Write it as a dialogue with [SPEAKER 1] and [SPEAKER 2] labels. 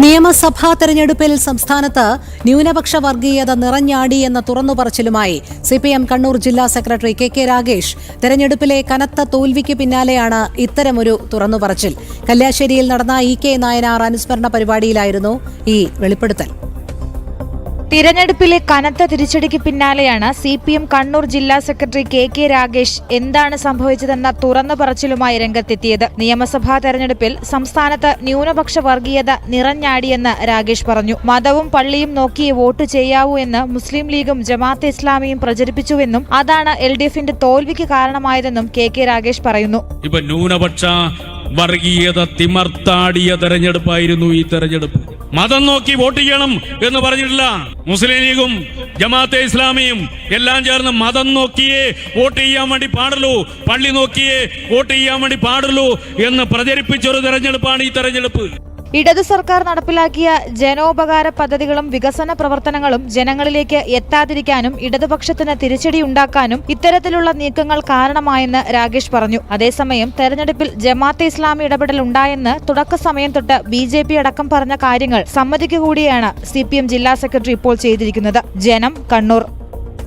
[SPEAKER 1] നിയമസഭാ തെരഞ്ഞെടുപ്പിൽ സംസ്ഥാനത്ത് ന്യൂനപക്ഷ വർഗീയത നിറഞ്ഞാടിയെന്ന തുറന്നുപറച്ചിലുമായി സിപിഎം കണ്ണൂർ ജില്ലാ സെക്രട്ടറി കെ രാഗേഷ്. തെരഞ്ഞെടുപ്പിലെ കനത്ത തോൽവിക്ക് പിന്നാലെയാണ് ഇത്തരമൊരു തുറന്നുപറച്ചിൽ. കല്യാശ്ശേരിയിൽ നടന്ന ഇ.കെ. നായനാർ അനുസ്മരണ പരിപാടിയിലായിരുന്നു ഈ വെളിപ്പെടുത്തൽ.
[SPEAKER 2] തിരഞ്ഞെടുപ്പിലെ കനത്ത തിരിച്ചടിക്ക് പിന്നാലെയാണ് സിപിഎം കണ്ണൂർ ജില്ലാ സെക്രട്ടറി കെ രാഗേഷ് എന്താണ് സംഭവിച്ചതെന്ന തുറന്നു പറച്ചിലുമായി രംഗത്തെത്തിയത്. നിയമസഭാ തെരഞ്ഞെടുപ്പിൽ സംസ്ഥാനത്ത് ന്യൂനപക്ഷ വർഗീയത നിറഞ്ഞാടിയെന്ന് രാഗേഷ് പറഞ്ഞു. മതവും പള്ളിയും നോക്കിയേ വോട്ട് ചെയ്യാവൂ എന്ന് മുസ്ലിം ലീഗും ജമാഅത്തെ ഇസ്ലാമിയും പ്രചരിപ്പിച്ചുവെന്നും അതാണ് LDFന്റെ തോൽവിക്ക് കാരണമായതെന്നും കെ രാഗേഷ് പറയുന്നു.
[SPEAKER 3] ഇപ്പൊ ന്യൂനപക്ഷ വർഗീയത തിമർത്താടിയ തെരഞ്ഞെടുപ്പായിരുന്നു ഈ തെരഞ്ഞെടുപ്പ്. മതം നോക്കി വോട്ട് ചെയ്യണം എന്ന് പറഞ്ഞിട്ടില്ല. മുസ്ലിം ലീഗും ജമാഅത്തെ ഇസ്ലാമിയും എല്ലാം ചേർന്ന് മതം നോക്കിയേ വോട്ട് ചെയ്യാൻ വേണ്ടി പാടുള്ളൂ, പള്ളി നോക്കിയേ വോട്ട് ചെയ്യാൻ വേണ്ടി പാടുള്ളൂ എന്ന് പ്രചരിപ്പിച്ചൊരു തെരഞ്ഞെടുപ്പാണ് ഈ തെരഞ്ഞെടുപ്പ്.
[SPEAKER 2] ഇടതു സർക്കാർ നടപ്പിലാക്കിയ ജനോപകാര പദ്ധതികളും വികസന പ്രവർത്തനങ്ങളും ജനങ്ങളിലേക്ക് എത്താതിരിക്കാനും ഇടതുപക്ഷത്തിന് തിരിച്ചടിയുണ്ടാക്കാനും ഇത്തരത്തിലുള്ള നീക്കങ്ങൾ കാരണമായെന്ന് രാഗേഷ് പറഞ്ഞു. അതേസമയം തെരഞ്ഞെടുപ്പിൽ ജമാഅത്തെ ഇസ്ലാമി ഇടപെടൽ ഉണ്ടായെന്ന് തുടക്ക സമയം തൊട്ട് BJP അടക്കം പറഞ്ഞ കാര്യങ്ങൾ സമ്മതിക്കുകൂടിയാണ് CPM ജില്ലാ സെക്രട്ടറി ഇപ്പോൾ ചെയ്തിരിക്കുന്നത്. ജനം, കണ്ണൂർ.